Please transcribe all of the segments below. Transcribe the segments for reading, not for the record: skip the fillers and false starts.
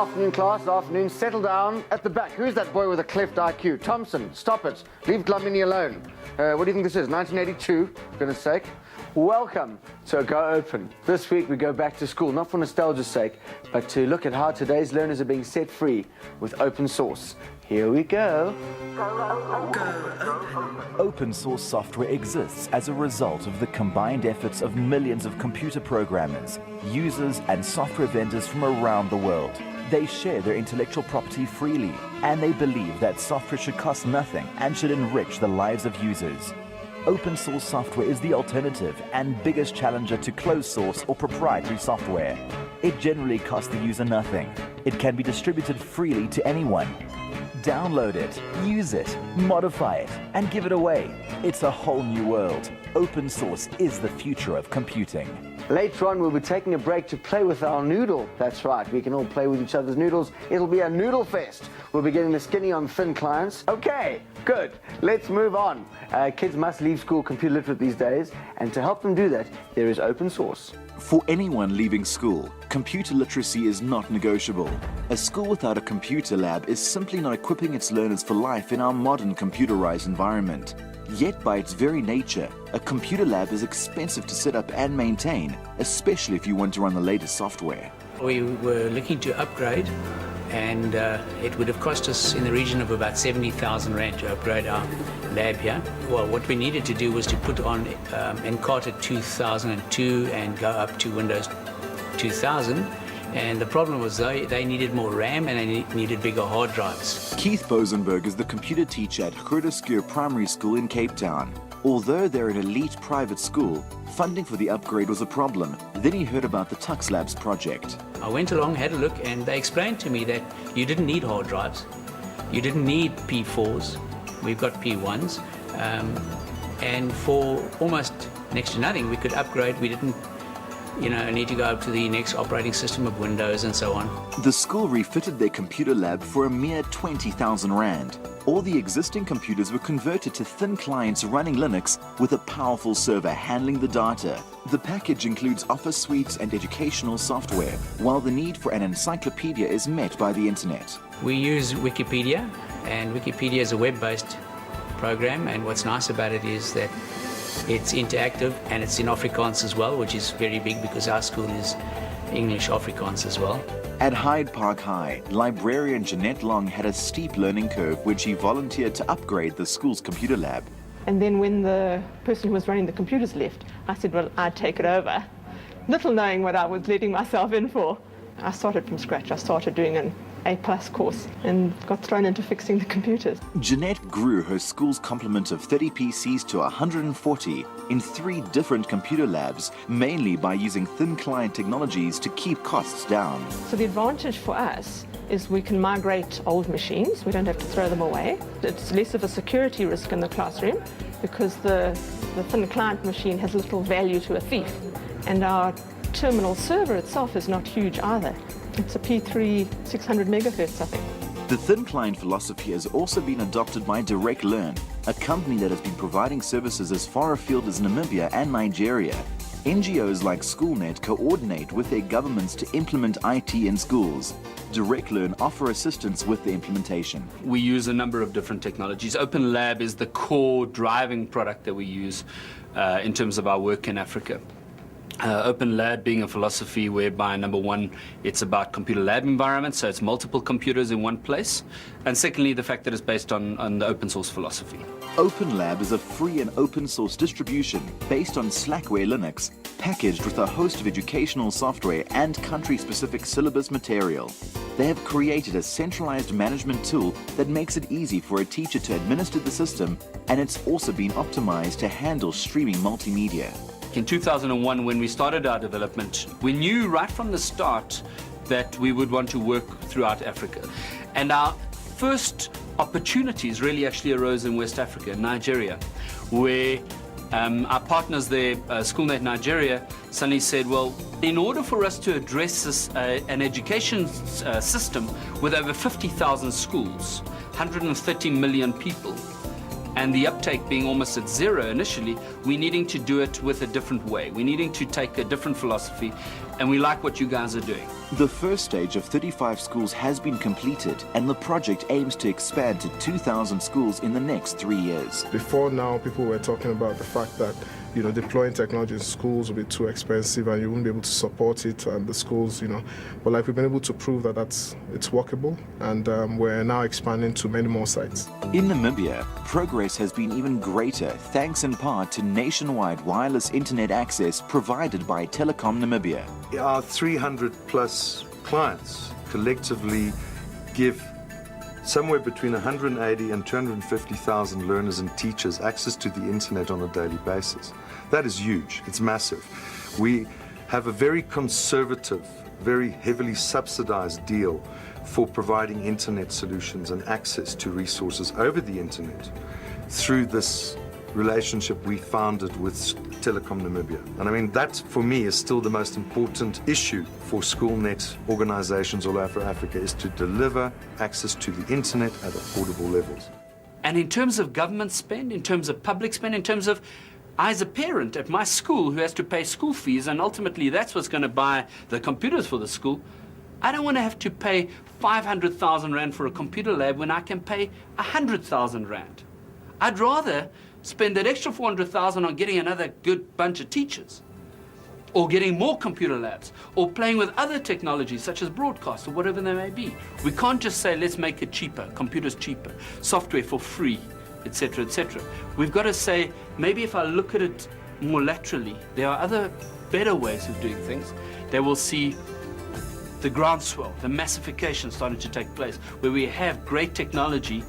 Afternoon class, afternoon. Settle down at the back. Who's that boy with a cleft IQ? Thompson, stop it. Leave Dlamini alone. What do you think this is? 1982, for goodness sake. Welcome to Go Open. This week we go back to school, not for nostalgia's sake, but to look at how today's learners are being set free with open source. Here we go. Open source software exists as a result of the combined efforts of millions of computer programmers, users, and software vendors from around the world. They share their intellectual property freely, and they believe that software should cost nothing and should enrich the lives of users. Open source software is the alternative and biggest challenger to closed source or proprietary software. It generally costs the user nothing. It can be distributed freely to anyone. Download it, use it, modify it, and give it away. It's a whole new world. Open source is the future of computing. Later on, we'll be taking a break to play with our noodle. That's right, we can all play with each other's noodles. It'll be a noodle fest. We'll be getting the skinny on thin clients. Okay, good. Let's move on. Kids must leave school computer literate these days, and to help them do that, there is open source. For anyone leaving school, computer literacy is not negotiable. A school without a computer lab is simply not equipping its learners for life in our modern computerized environment. Yet by its very nature, a computer lab is expensive to set up and maintain, especially if you want to run the latest software. We were looking to upgrade, and it would have cost us in the region of about 70,000 Rand to upgrade our lab here. Well, what we needed to do was to put on Encarta 2002 and go up to Windows 2000. And the problem was they needed more RAM and they needed bigger hard drives. Keith Bosenberg is the computer teacher at Grooteskuur Primary School in Cape Town. Although they're an elite private school, funding for the upgrade was a problem. Then he heard about the Tux Labs project. I went along, had a look, and they explained to me that you didn't need hard drives. You didn't need P4s. We've got P1s. And for almost next to nothing, we could upgrade. We didn't need to go up to the next operating system of Windows and so on. The school refitted their computer lab for a mere 20,000 Rand. All the existing computers were converted to thin clients running Linux with a powerful server handling the data. The package includes office suites and educational software, while the need for an encyclopedia is met by the internet. We use Wikipedia, and Wikipedia is a web-based program, and what's nice about it is that it's interactive and it's in Afrikaans as well, which is very big because our school is English Afrikaans as well. At Hyde Park High, librarian Jeanette Long had a steep learning curve when she volunteered to upgrade the school's computer lab. And then when the person who was running the computers left, I said, well, I'd take it over. Little knowing what I was letting myself in for. I started from scratch. I started doing an A+ course and got thrown into fixing the computers. Jeanette grew her school's complement of 30 PCs to 140 in 3 different computer labs, mainly by using thin client technologies to keep costs down. So the advantage for us is we can migrate old machines. We don't have to throw them away. It's less of a security risk in the classroom because the thin client machine has little value to a thief. And our terminal server itself is not huge either. It's a P3 600 megahertz, I think. The thin client philosophy has also been adopted by Direct Learn, a company that has been providing services as far afield as Namibia and Nigeria. NGOs like SchoolNet coordinate with their governments to implement IT in schools. Direct Learn offer assistance with the implementation. We use a number of different technologies. Open Lab is the core driving product that we use in terms of our work in Africa. Open Lab being a philosophy whereby, number one, it's about computer lab environments, so it's multiple computers in one place. And secondly, the fact that it's based on the open source philosophy. Open Lab is a free and open source distribution based on Slackware Linux, packaged with a host of educational software and country-specific syllabus material. They have created a centralized management tool that makes it easy for a teacher to administer the system, and it's also been optimized to handle streaming multimedia. In 2001, when we started our development, we knew right from the start that we would want to work throughout Africa. And our first opportunities really actually arose in West Africa, in Nigeria, where our partners there, SchoolNet Nigeria, suddenly said, well, in order for us to address this, an education system with over 50,000 schools, 130 million people, and the uptake being almost at zero initially, we're needing to do it with a different way. We're needing to take a different philosophy and we like what you guys are doing. The first stage of 35 schools has been completed, and the project aims to expand to 2,000 schools in the next 3 years. Before now, people were talking about the fact that deploying technology in schools will be too expensive and you wouldn't be able to support it, and the schools, but like we've been able to prove that it's workable, and we're now expanding to many more sites. In Namibia, progress has been even greater thanks in part to nationwide wireless internet access provided by Telecom Namibia. Our 300 plus clients collectively give somewhere between 180 and 250,000 learners and teachers access to the internet on a daily basis. That is huge. It's massive. We have a very conservative, very heavily subsidized deal for providing internet solutions and access to resources over the internet through this relationship we founded with Telecom Namibia. And I mean, that for me is still the most important issue for SchoolNet organizations all over Africa, is to deliver access to the internet at affordable levels. And in terms of government spend, in terms of public spend, in terms of, I as a parent at my school who has to pay school fees, and ultimately that's what's going to buy the computers for the school, I don't want to have to pay 500,000 Rand for a computer lab when I can pay 100,000 Rand. I'd rather spend that extra 400,000 on getting another good bunch of teachers, or getting more computer labs, or playing with other technologies such as broadcast or whatever they may be. We can't just say, let's make it cheaper, computers cheaper, software for free, etc., etc. We've got to say, maybe if I look at it more laterally, there are other better ways of doing things. They will see the groundswell, the massification starting to take place, where we have great technology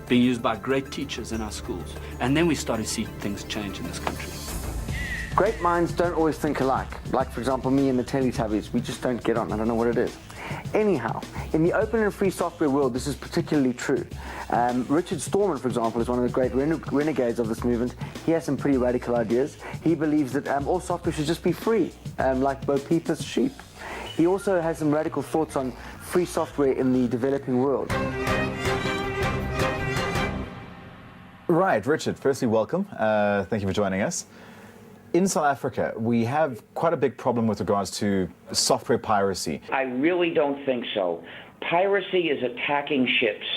being used by great teachers in our schools. And then we start to see things change in this country. Great minds don't always think alike. Like, for example, me and the Teletubbies, we just don't get on. I don't know what it is. Anyhow, in the open and free software world, this is particularly true. Richard Stallman, for example, is one of the great renegades of this movement. He has some pretty radical ideas. He believes that all software should just be free, like Bo Peep's sheep. He also has some radical thoughts on free software in the developing world. Right, Richard, firstly, welcome. Thank you for joining us. In South Africa, we have quite a big problem with regards to software piracy. I really don't think so. Piracy is attacking ships,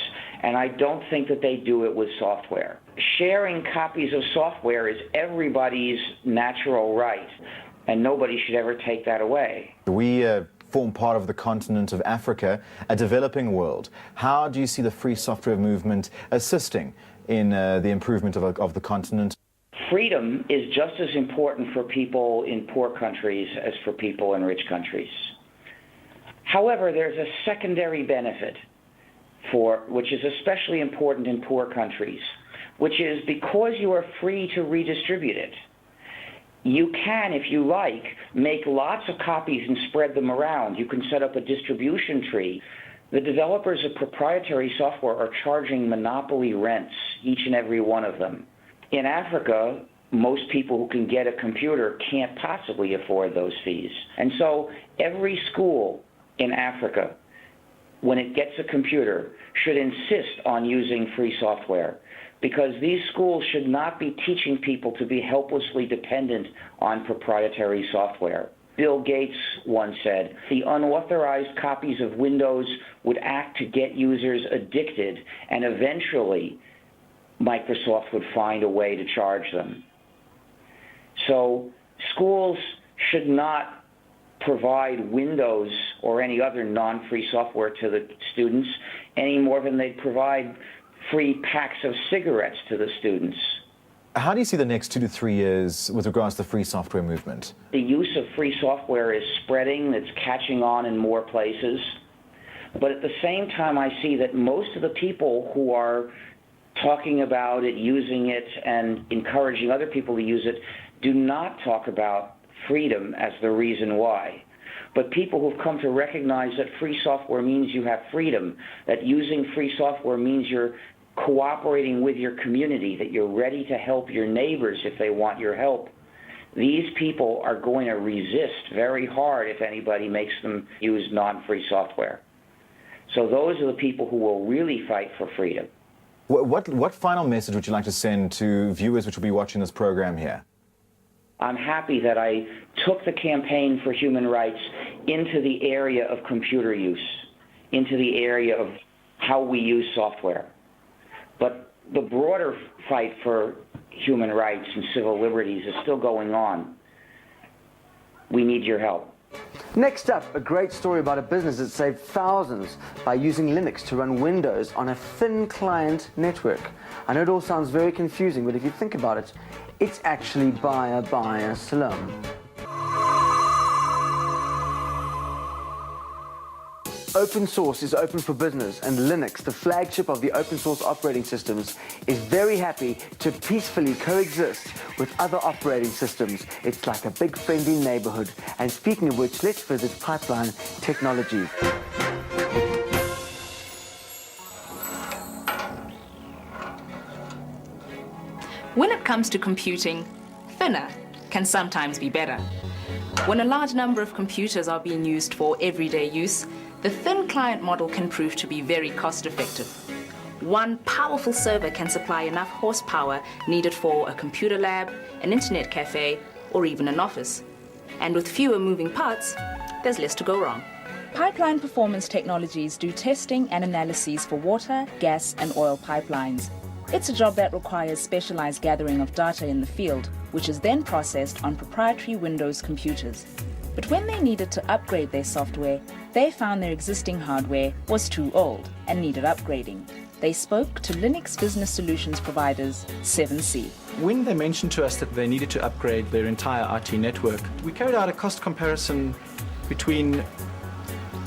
and I don't think that they do it with software. Sharing copies of software is everybody's natural right, and nobody should ever take that away. We form part of the continent of Africa, a developing world. How do you see the free software movement assisting in the improvement of the continent? Freedom is just as important for people in poor countries as for people in rich countries. However, there's a secondary benefit which is especially important in poor countries, which is because you are free to redistribute it. You can, if you like, make lots of copies and spread them around. You can set up a distribution tree. The developers of proprietary software are charging monopoly rents, each and every one of them. In Africa, most people who can get a computer can't possibly afford those fees. And so every school in Africa, when it gets a computer, should insist on using free software, because these schools should not be teaching people to be helplessly dependent on proprietary software. Bill Gates once said, the unauthorized copies of Windows would act to get users addicted, and eventually Microsoft would find a way to charge them. So schools should not provide Windows or any other non-free software to the students any more than they provide free packs of cigarettes to the students. How do you see the next 2 to 3 years with regards to the free software movement? The use of free software is spreading, it's catching on in more places. But at the same time, I see that most of the people who are talking about it, using it, and encouraging other people to use it do not talk about freedom as the reason why. But people who've come to recognize that free software means you have freedom, that using free software means you're cooperating with your community, that you're ready to help your neighbors if they want your help, these people are going to resist very hard if anybody makes them use non-free software. So those are the people who will really fight for freedom. What final message would you like to send to viewers which will be watching this program here? I'm happy that I took the campaign for human rights into the area of computer use, into the area of how we use software. But the broader fight for human rights and civil liberties is still going on. We need your help. Next up, a great story about a business that saved thousands by using Linux to run Windows on a thin client network. I know it all sounds very confusing, but if you think about it, it's actually Baya Salam. Open source is open for business, and Linux, the flagship of the open source operating systems, is very happy to peacefully coexist with other operating systems. It's like a big friendly neighborhood. And speaking of which, let's visit Pipeline Technology. When it comes to computing, thinner can sometimes be better. When a large number of computers are being used for everyday use, the thin client model can prove to be very cost-effective. One powerful server can supply enough horsepower needed for a computer lab, an internet cafe, or even an office. And with fewer moving parts, there's less to go wrong. Pipeline Performance Technologies do testing and analyses for water, gas, and oil pipelines. It's a job that requires specialized gathering of data in the field, which is then processed on proprietary Windows computers. But when they needed to upgrade their software, they found their existing hardware was too old and needed upgrading. They spoke to Linux business solutions providers 7C. When they mentioned to us that they needed to upgrade their entire IT network, we carried out a cost comparison between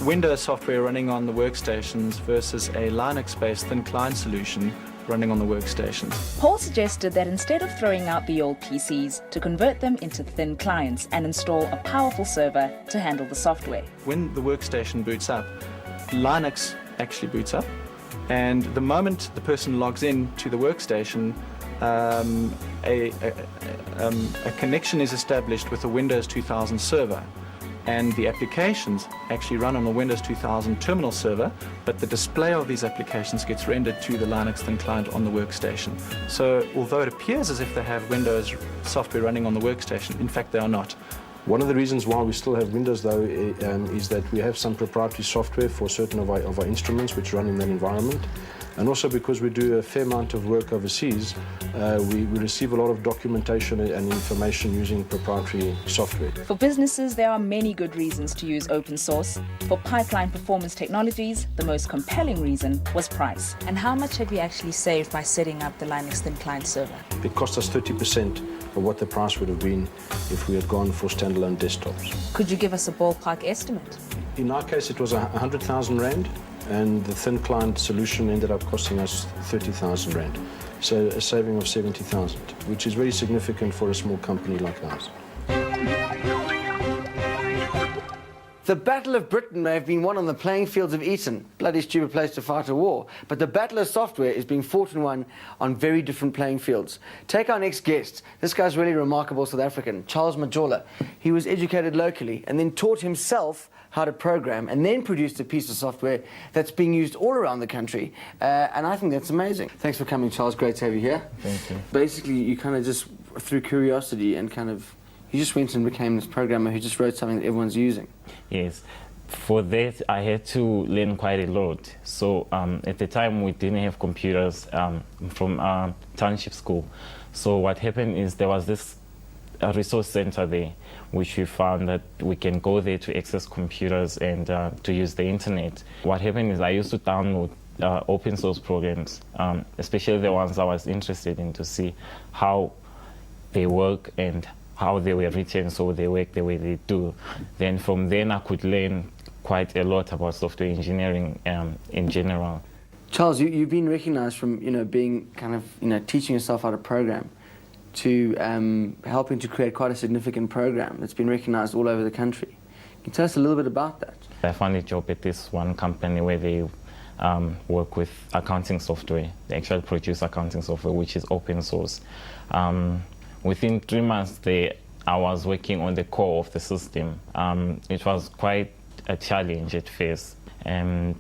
Windows software running on the workstations versus a Linux-based thin client solution running on the workstations. Paul suggested that instead of throwing out the old PCs, to convert them into thin clients and install a powerful server to handle the software. When the workstation boots up, Linux actually boots up, and the moment the person logs in to the workstation, a connection is established with the Windows 2000 server. And the applications actually run on a Windows 2000 terminal server, but the display of these applications gets rendered to the Linux thin client on the workstation. So although it appears as if they have Windows software running on the workstation, in fact they are not. One of the reasons why we still have Windows, though, is that we have some proprietary software for certain of our instruments which run in that environment. And also because we do a fair amount of work overseas, we receive a lot of documentation and information using proprietary software. For businesses, there are many good reasons to use open source. For Pipeline Performance Technologies, the most compelling reason was price. And how much have you actually saved by setting up the Linux thin client server? It cost us 30% of what the price would have been if we had gone for standalone desktops. Could you give us a ballpark estimate? In our case, it was 100,000 Rand. And the thin client solution ended up costing us 30,000 Rand. So a saving of 70,000, which is very significant for a small company like ours. The Battle of Britain may have been won on the playing fields of Eton. Bloody stupid place to fight a war. But the Battle of Software is being fought and won on very different playing fields. Take our next guest. This guy's really remarkable South African, Charles Majola. He was educated locally and then taught himself how to program and then produced a piece of software that's being used all around the country. And I think that's amazing. Thanks for coming, Charles. Great to have you here. Thank you. Basically, you kind of just, through curiosity and kind of, you just went and became this programmer who just wrote something that everyone's using. Yes. For that, I had to learn quite a lot. So at the time, we didn't have computers from township school. So what happened is there was this resource center there, which we found that we can go there to access computers and to use the internet. What happened is I used to download open source programs, especially the ones I was interested in, to see how they work and how they were written, so they work the way they do. Then from then I could learn quite a lot about software engineering in general. Charles, you've been recognized from being kind of teaching yourself how to program to helping to create quite a significant program that's been recognized all over the country. Can you tell us a little bit about that? I found a job at this one company where they work with accounting software. They actually produce accounting software, which is open source. Within 3 months, I was working on the core of the system. It was quite a challenge at first, and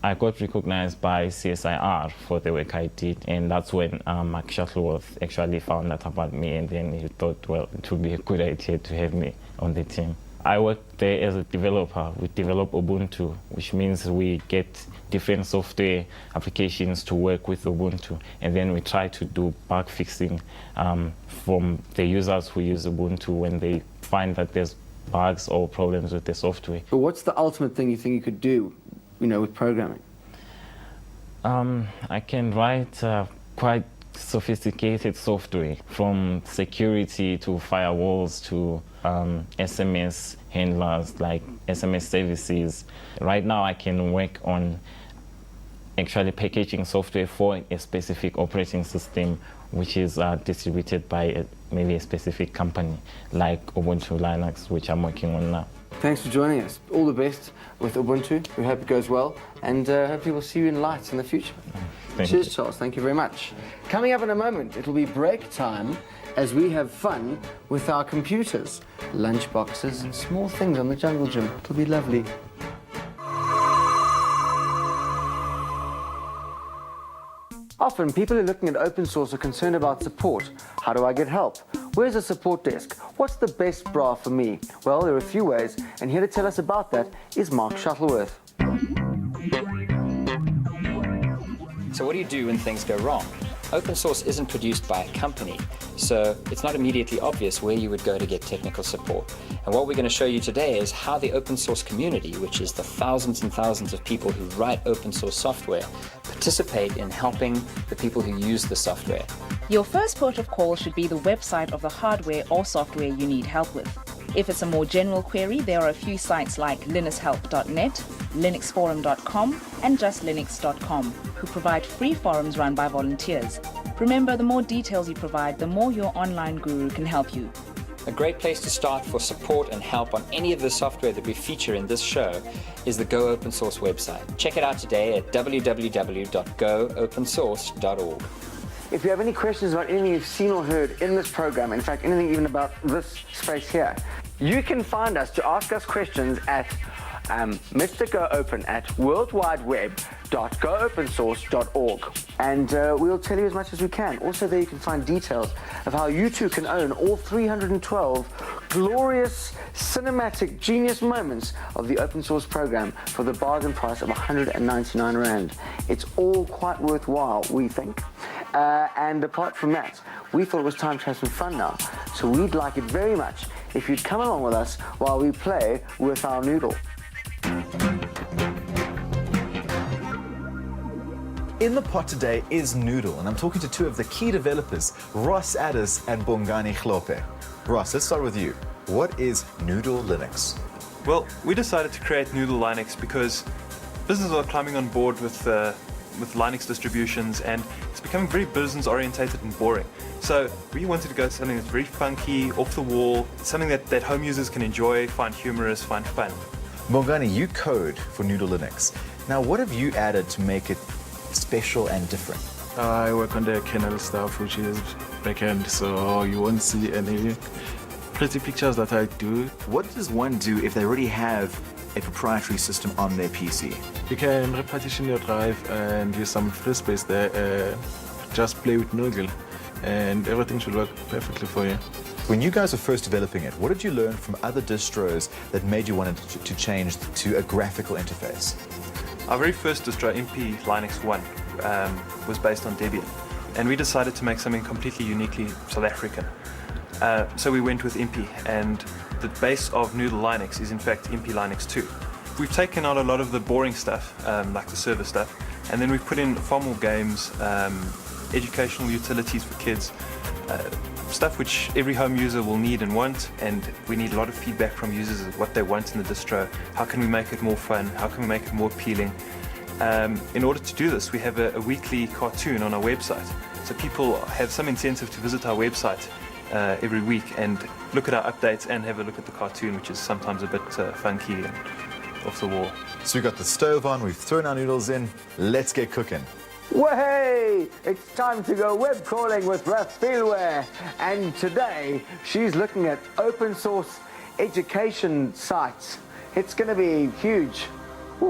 I got recognized by CSIR for the work I did, and that's when Mark Shuttleworth actually found out about me, and then he thought, well, it would be a good idea to have me on the team. I worked there as a developer. We develop Ubuntu, which means we get different software applications to work with Ubuntu, and then we try to do bug fixing from the users who use Ubuntu when they find that there's bugs or problems with the software. But what's the ultimate thing you think you could do, with programming? I can write quite sophisticated software, from security to firewalls to SMS handlers, like SMS services. Right now I can work on actually packaging software for a specific operating system, which is distributed by maybe a specific company, like Ubuntu Linux, which I'm working on now. Thanks for joining us. All the best with Ubuntu. We hope it goes well, and hopefully we'll see you in lights in the future. Cheers, Charles. Thank you very much. Coming up in a moment, it'll be break time as we have fun with our computers, lunch boxes and small things on the jungle gym. It'll be lovely. Often, people who are looking at open source are concerned about support. How do I get help? Where's a support desk? What's the best bra for me? Well, there are a few ways, and here to tell us about that is Mark Shuttleworth. So what do you do when things go wrong? Open source isn't produced by a company, so it's not immediately obvious where you would go to get technical support. And what we're going to show you today is how the open source community, which is the thousands and thousands of people who write open source software, participate in helping the people who use the software. Your first port of call should be the website of the hardware or software you need help with. If it's a more general query, there are a few sites like linuxhelp.net, linuxforum.com, and justlinux.com, who provide free forums run by volunteers. Remember, the more details you provide, the more your online guru can help you. A great place to start for support and help on any of the software that we feature in this show is the Go Open Source website. Check it out today at www.goopensource.org. If you have any questions about anything you've seen or heard in this program, in fact, anything even about this space here, you can find us to ask us questions at Mr. Go Open at worldwideweb.goopensource.org, and we'll tell you as much as we can. Also, there you can find details of how you too can own all 312 glorious cinematic genius moments of the open source program for the bargain price of 199 Rand. It's all quite worthwhile, we think. And apart from that, we thought it was time to have some fun now. So we'd like it very much if you'd come along with us while we play with our noodle. In the pot today is Noodle, and I'm talking to two of the key developers, Ross Addis and Bongani Hlope. Ross, let's start with you. What is Noodle Linux? Well, we decided to create Noodle Linux because businesses are climbing on board with Linux distributions, and it's becoming very business-orientated and boring. So we wanted to go to something that's very funky, off the wall, something that home users can enjoy, find humorous, find fun. Bongani, you code for Noodle Linux. Now, what have you added to make it special and different? I work on the kernel stuff, which is backend, so you won't see any pretty pictures that I do. What does one do if they already have a proprietary system on their PC? You can repartition your drive and use some free space there, just play with Noodle, and everything should work perfectly for you. When you guys were first developing it, what did you learn from other distros that made you want to change to a graphical interface? Our very first distro, MP Linux 1, was based on Debian, and we decided to make something completely uniquely South African. So we went with MP, and the base of Noodle Linux is in fact MP Linux 2. We've taken out a lot of the boring stuff, like the server stuff, and then we've put in far more games, educational utilities for kids, stuff which every home user will need and want, and we need a lot of feedback from users of what they want in the distro. How can we make it more fun? How can we make it more appealing? In order to do this, we have a weekly cartoon on our website, so people have some incentive to visit our website every week and look at our updates and have a look at the cartoon, which is sometimes a bit funky and off the wall. So we've got the stove on, we've thrown our noodles in, let's get cooking. Way! It's time to go web crawling with Ruth Spielware, and today she's looking at open source education sites. It's going to be huge. The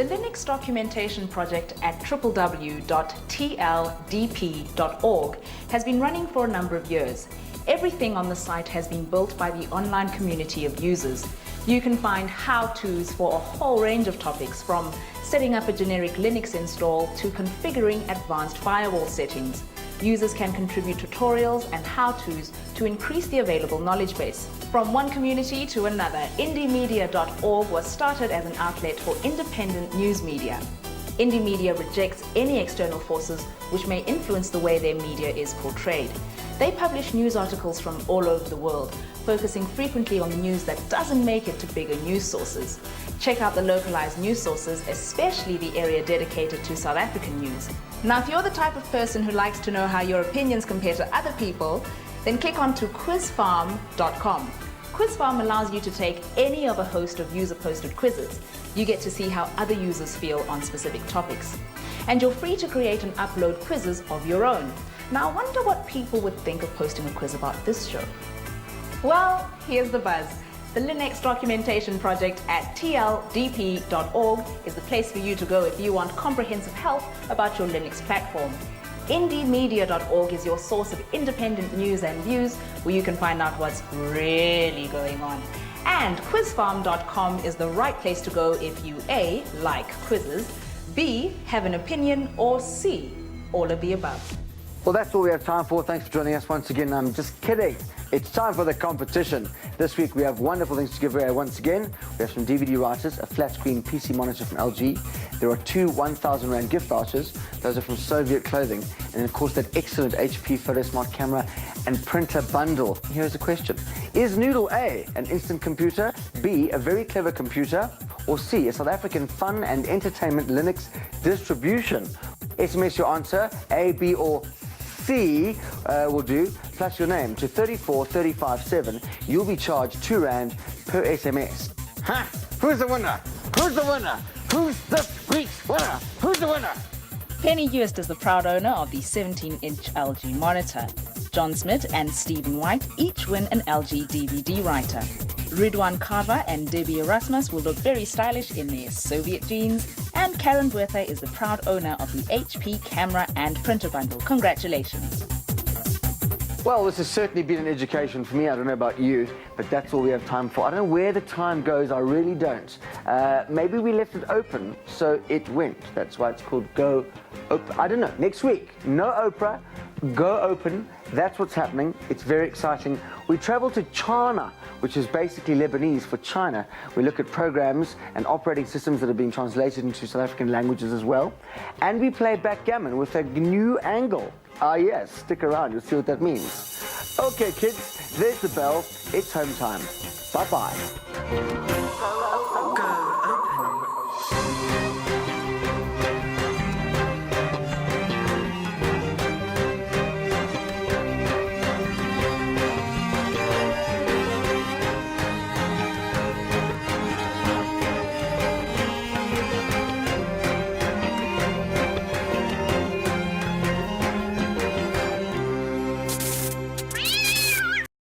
Linux documentation project at www.tldp.org has been running for a number of years. Everything on the site has been built by the online community of users. You can find how-tos for a whole range of topics, from setting up a generic Linux install to configuring advanced firewall settings. Users can contribute tutorials and how-tos to increase the available knowledge base. From one community to another, indiemedia.org was started as an outlet for independent news media. Indie Media rejects any external forces which may influence the way their media is portrayed. They publish news articles from all over the world, focusing frequently on the news that doesn't make it to bigger news sources. Check out the localized news sources, especially the area dedicated to South African news. Now, if you're the type of person who likes to know how your opinions compare to other people, then click on to quizfarm.com. Quizfarm allows you to take any of a host of user-posted quizzes. You get to see how other users feel on specific topics. And you're free to create and upload quizzes of your own. Now, I wonder what people would think of posting a quiz about this show. Well, here's the buzz. The Linux documentation project at tldp.org is the place for you to go if you want comprehensive help about your Linux platform. Indiemedia.org is your source of independent news and views, where you can find out what's really going on. And quizfarm.com is the right place to go if you A, like quizzes, B, have an opinion, or C, all of the above. Well, that's all we have time for. Thanks for joining us once again. I'm just kidding. It's time for the competition. This week we have wonderful things to give away once again. We have some DVD writers, a flat screen PC monitor from LG. There are 2 1,000 Rand gift vouchers. Those are from Soviet Clothing. And then, of course, that excellent HP PhotoSmart camera and printer bundle. Here's a question. Is Noodle A an instant computer, B a very clever computer, or C a South African fun and entertainment Linux distribution? SMS your answer, A, B, or C will do, plus your name to 34357. You'll be charged R2 per SMS. Ha! Who's the winner? Who's the winner? Who's this week's winner? Who's the winner? Penny Hurst is the proud owner of the 17-inch LG monitor. John Smith and Stephen White each win an LG DVD writer. Ridwan Carver and Debbie Erasmus will look very stylish in their Soviet jeans, and Karen Buertha is the proud owner of the HP camera and printer bundle. Congratulations. Well, this has certainly been an education for me. I don't know about you, but that's all we have time for. I don't know where the time goes. I really don't. Maybe we left it open, so it went. That's why it's called Go Open. I don't know. Next week, no Oprah, Go Open. That's what's happening. It's very exciting. We travel to China, which is basically Lebanese for China. We look at programs and operating systems that are being translated into South African languages as well. And we play backgammon with a new angle. Ah, yes, stick around, you'll see what that means. Okay, kids, there's the bell. It's home time. Bye-bye.